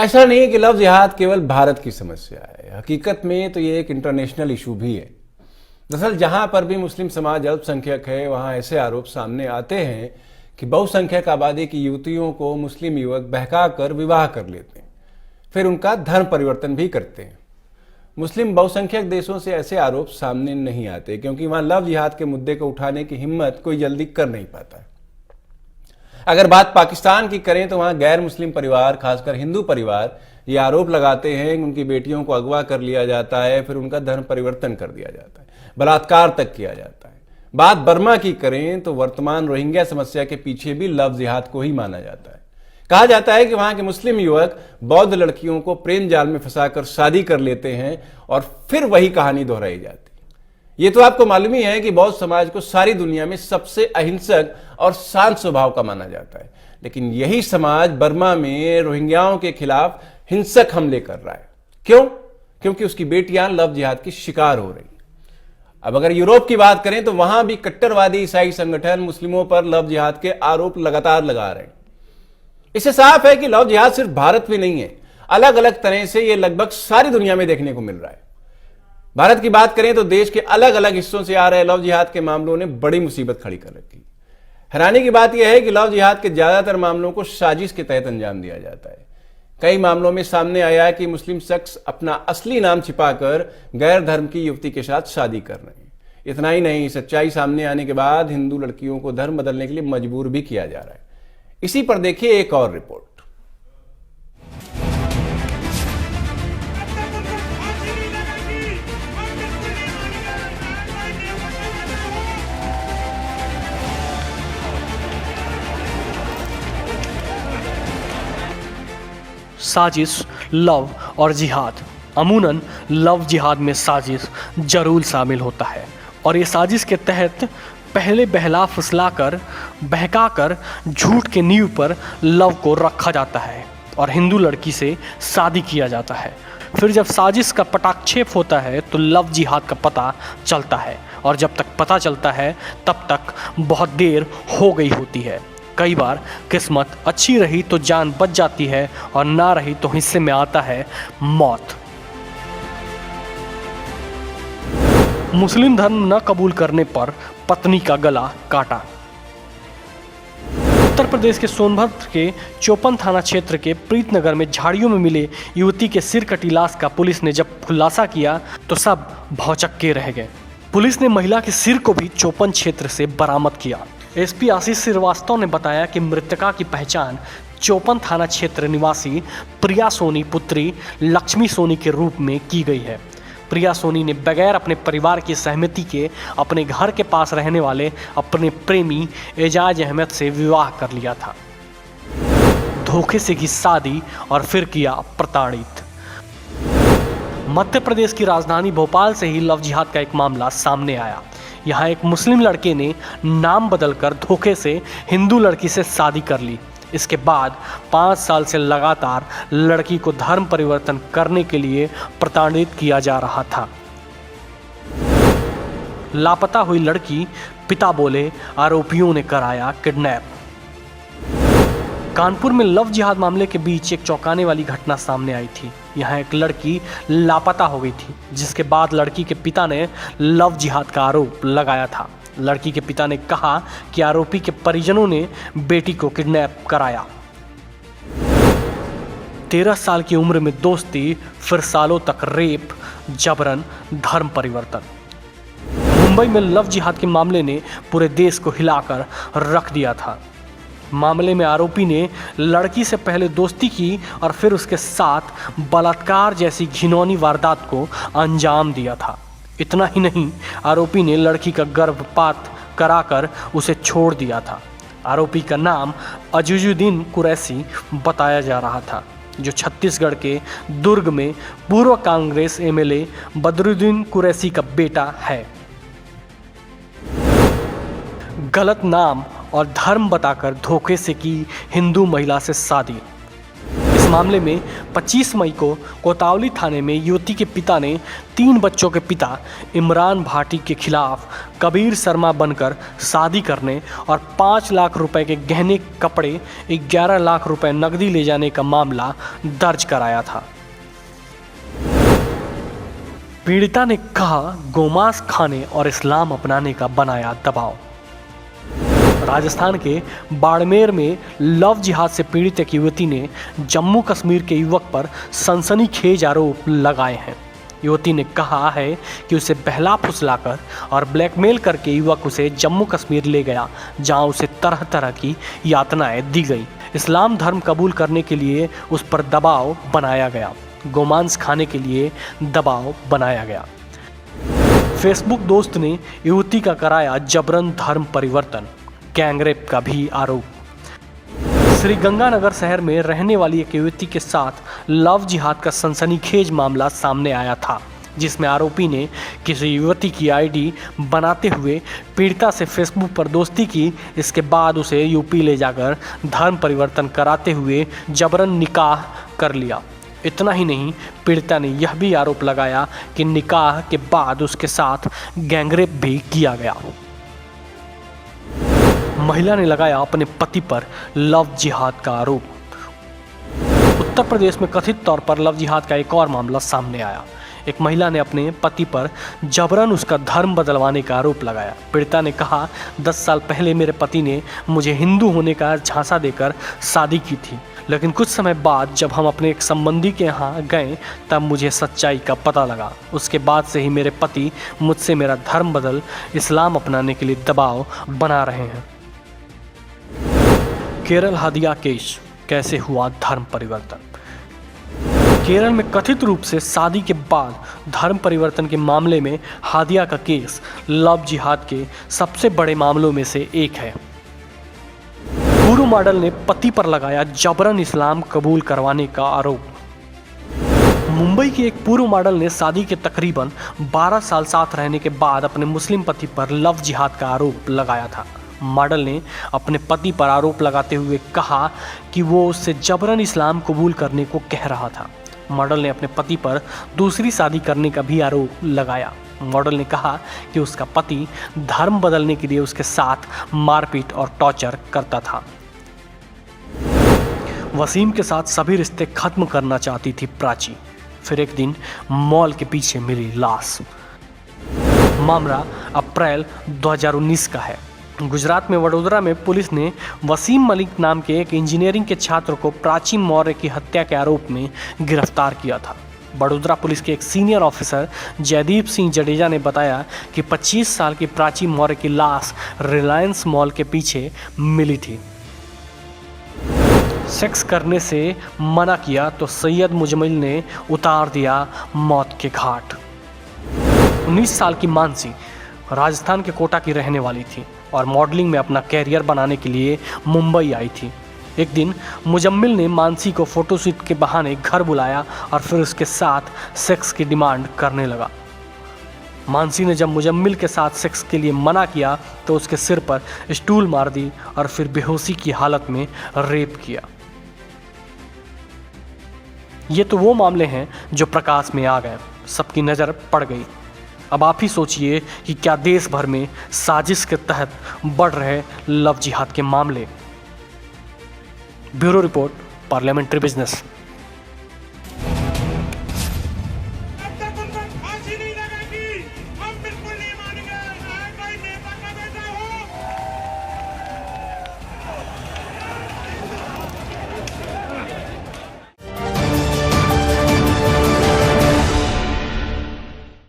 ऐसा नहीं है कि लव जिहाद केवल भारत की समस्या है। हकीकत में तो ये एक इंटरनेशनल इशू भी है। दरअसल जहां पर भी मुस्लिम समाज अल्पसंख्यक है, वहां ऐसे आरोप सामने आते हैं कि बहुसंख्यक आबादी की युवतियों को मुस्लिम युवक बहका कर विवाह कर लेते हैं, फिर उनका धर्म परिवर्तन भी करते हैं। मुस्लिम बहुसंख्यक देशों से ऐसे आरोप सामने नहीं आते, क्योंकि वहां लव जिहाद के मुद्दे को उठाने की हिम्मत कोई जल्दी कर नहीं पाता। अगर बात पाकिस्तान की करें तो वहां गैर मुस्लिम परिवार, खासकर हिंदू परिवार, ये आरोप लगाते हैं कि उनकी बेटियों को अगवा कर लिया जाता है, फिर उनका धर्म परिवर्तन कर दिया जाता है, बलात्कार तक किया जाता है। बात बर्मा की करें तो वर्तमान रोहिंग्या समस्या के पीछे भी लव जिहाद को ही माना जाता है। कहा जाता है कि वहां के मुस्लिम युवक बौद्ध लड़कियों को प्रेम जाल में फंसाकर शादी कर लेते हैं और फिर वही कहानी दोहराई जाती है। ये तो आपको मालूम ही है कि बौद्ध समाज को सारी दुनिया में सबसे अहिंसक और शांत स्वभाव का माना जाता है, लेकिन यही समाज बर्मा में रोहिंग्याओं के खिलाफ हिंसक हमले कर रहा है। क्यों? क्योंकि उसकी बेटियां लव जिहाद की शिकार हो रही। अब अगर यूरोप की बात करें तो वहां भी कट्टरवादी ईसाई संगठन मुस्लिमों पर लव जिहाद के आरोप लगातार लगा रहे हैं। इससे साफ है कि लव जिहाद सिर्फ भारत में नहीं है, अलग अलग तरह से यह लगभग सारी दुनिया में देखने को मिल रहा है। भारत की बात करें तो देश के अलग अलग हिस्सों से आ रहे लव जिहाद के मामलों ने बड़ी मुसीबत खड़ी कर रखी। हैरानी की बात यह है कि लव जिहाद के ज्यादातर मामलों को साजिश के तहत अंजाम दिया जाता है। कई मामलों में सामने आया है कि मुस्लिम शख्स अपना असली नाम छिपाकर गैर धर्म की युवती के साथ शादी कर रहे हैं। इतना ही नहीं, सच्चाई सामने आने के बाद हिंदू लड़कियों को धर्म बदलने के लिए मजबूर भी किया जा रहा है। इसी पर देखिए एक और रिपोर्ट। साजिश, लव और जिहाद। अमूनन लव जिहाद में साजिश जरूर शामिल होता है और ये साजिश के तहत पहले बहला फुसलाकर, बहकाकर झूठ के नींव पर लव को रखा जाता है और हिंदू लड़की से शादी किया जाता है। फिर जब साजिश का पटाक्षेप होता है तो लव जिहाद का पता चलता है और जब तक पता चलता है तब तक बहुत देर हो गई होती है। कई बार किस्मत अच्छी रही तो जान बच जाती है और ना रही तो हिस्से में आता है मौत। मुस्लिम धर्म न कबूल करने पर पत्नी का गला काटा। उत्तर प्रदेश के सोनभद्र के चौपन थाना क्षेत्र के प्रीतनगर में झाड़ियों में मिले युवती के सिर कटी लाश का पुलिस ने जब खुलासा किया तो सब भौचक्के रह गए। पुलिस ने महिला के सिर को भी चौपन क्षेत्र से बरामद किया। एसपी आशीष श्रीवास्तव ने बताया कि मृतका की पहचान चौपन थाना क्षेत्र निवासी प्रिया सोनी पुत्री लक्ष्मी सोनी के रूप में की गई है। प्रिया सोनी ने बगैर अपने परिवार की सहमति के अपने घर के पास रहने वाले अपने प्रेमी एजाज अहमद से विवाह कर लिया था। धोखे से की शादी और फिर किया प्रताड़ित। मध्य प्रदेश की राजधानी भोपाल से ही लव जिहाद का एक मामला सामने आया। यहाँ एक मुस्लिम लड़के ने नाम बदलकर धोखे से हिंदू लड़की से शादी कर ली। इसके बाद 5 साल से लगातार लड़की को धर्म परिवर्तन करने के लिए प्रताड़ित किया जा रहा था। लापता हुई लड़की पिता बोले, आरोपियों ने कराया किडनैप। कानपुर में लव जिहाद मामले के बीच एक चौंकाने वाली घटना सामने आई थी। यहाँ एक लड़की लापता हो गई थी, जिसके बाद लड़की के पिता ने लव जिहाद का आरोप लगाया था। लड़की के पिता ने कहा कि आरोपी के परिजनों ने बेटी को किडनैप कराया। 13 साल की उम्र में दोस्ती, फिर सालों तक रेप, जबरन धर्म परिवर्तन। मुंबई में लव जिहाद के मामले ने पूरे देश को हिलाकर रख दिया था। मामले में आरोपी ने लड़की से पहले दोस्ती की और फिर उसके साथ बलात्कार जैसी घिनौनी वारदात को अंजाम दिया था। इतना ही नहीं, आरोपी ने लड़की का गर्भपात कराकर उसे छोड़ दिया था। आरोपी का नाम अजूजुद्दीन कुरैशी बताया जा रहा था, जो छत्तीसगढ़ के दुर्ग में पूर्व कांग्रेस एमएलए बदरुद्दीन कुरैशी का बेटा है। गलत नाम और धर्म बताकर धोखे से की हिंदू महिला से शादी। इस मामले में 25 मई को कोतवाली थाने में युवती के पिता ने 3 बच्चों के पिता इमरान भाटी के खिलाफ कबीर शर्मा बनकर शादी करने और 5 लाख रुपए के गहने, कपड़े, 11 लाख रुपए नकदी ले जाने का मामला दर्ज कराया था। पीड़िता ने कहा, गोमांस खाने और इस्लाम अपनाने का बनाया दबाव। राजस्थान के बाड़मेर में लव जिहाद से पीड़ित एक युवती ने जम्मू कश्मीर के युवक पर सनसनीखेज आरोप लगाए हैं। युवती ने कहा है कि उसे बहला फुसलाकर और ब्लैकमेल करके युवक उसे जम्मू कश्मीर ले गया, जहां उसे तरह तरह की यातनाएं दी गई। इस्लाम धर्म कबूल करने के लिए उस पर दबाव बनाया गया, गोमांस खाने के लिए दबाव बनाया गया। फेसबुक दोस्त ने युवती का कराया जबरन धर्म परिवर्तन, गैंगरेप का भी आरोप। श्रीगंगानगर शहर में रहने वाली एक युवती के साथ लव जिहाद का सनसनीखेज मामला सामने आया था, जिसमें आरोपी ने किसी युवती की आईडी बनाते हुए पीड़िता से फेसबुक पर दोस्ती की। इसके बाद उसे यूपी ले जाकर धर्म परिवर्तन कराते हुए जबरन निकाह कर लिया। इतना ही नहीं, पीड़िता ने यह भी आरोप लगाया कि निकाह के बाद उसके साथ गैंगरेप भी किया गया। महिला ने लगाया अपने पति पर लव जिहाद का आरोप। उत्तर प्रदेश में कथित तौर पर लव जिहाद का एक और मामला सामने आया। एक महिला ने अपने पति पर जबरन उसका धर्म बदलवाने का आरोप लगाया। पीड़िता ने कहा, 10 साल पहले मेरे पति ने मुझे हिंदू होने का झांसा देकर शादी की थी, लेकिन कुछ समय बाद जब हम अपने एक संबंधी के यहाँ गए तब मुझे सच्चाई का पता लगा। उसके बाद से ही मेरे पति मुझसे मेरा धर्म बदल इस्लाम अपनाने के लिए दबाव बना रहे हैं। केरल हादिया केस, कैसे हुआ धर्म परिवर्तन। केरल में कथित रूप से शादी के बाद धर्म परिवर्तन के मामले में हादिया का केस लव जिहाद के सबसे बड़े मामलों में से एक है। पूर्व मॉडल ने पति पर लगाया जबरन इस्लाम कबूल करवाने का आरोप। मुंबई की एक पूर्व मॉडल ने शादी के तकरीबन 12 साल साथ रहने के बाद अपने मुस्लिम पति पर लव जिहाद का आरोप लगाया था। मॉडल ने अपने पति पर आरोप लगाते हुए कहा कि वो उससे जबरन इस्लाम कबूल करने को कह रहा था। मॉडल ने अपने पति पर दूसरी शादी करने का भी आरोप लगाया। मॉडल ने कहा कि उसका पति धर्म बदलने के लिए उसके साथ मारपीट और टॉर्चर करता था। वसीम के साथ सभी रिश्ते खत्म करना चाहती थी प्राची, फिर एक दिन मॉल के पीछे मिली लाश। मामला अप्रैल 2019 का है। गुजरात में वडोदरा में पुलिस ने वसीम मलिक नाम के एक इंजीनियरिंग के छात्र को प्राची मौर्य की हत्या के आरोप में गिरफ्तार किया था। वडोदरा पुलिस के एक सीनियर ऑफिसर जयदीप सिंह जडेजा ने बताया कि 25 साल की प्राची मौर्य की लाश रिलायंस मॉल के पीछे मिली थी। सेक्स करने से मना किया तो सैयद मुजम्मिल ने उतार दिया मौत के घाट। 19 साल की मानसी राजस्थान के कोटा की रहने वाली थी और मॉडलिंग में अपना कैरियर बनाने के लिए मुंबई आई थी। एक दिन मुजम्मिल ने मानसी को फोटोशूट के बहाने घर बुलाया और फिर उसके साथ सेक्स की डिमांड करने लगा। मानसी ने जब मुजम्मिल के साथ सेक्स के लिए मना किया तो उसके सिर पर स्टूल मार दी और फिर बेहोशी की हालत में रेप किया। ये तो वो मामले हैं जो प्रकाश में आ गए, सबकी नज़र पड़ गई। अब आप ही सोचिए कि क्या देश भर में साजिश के तहत बढ़ रहे लव जिहाद के मामले। Bureau report, parliamentary business.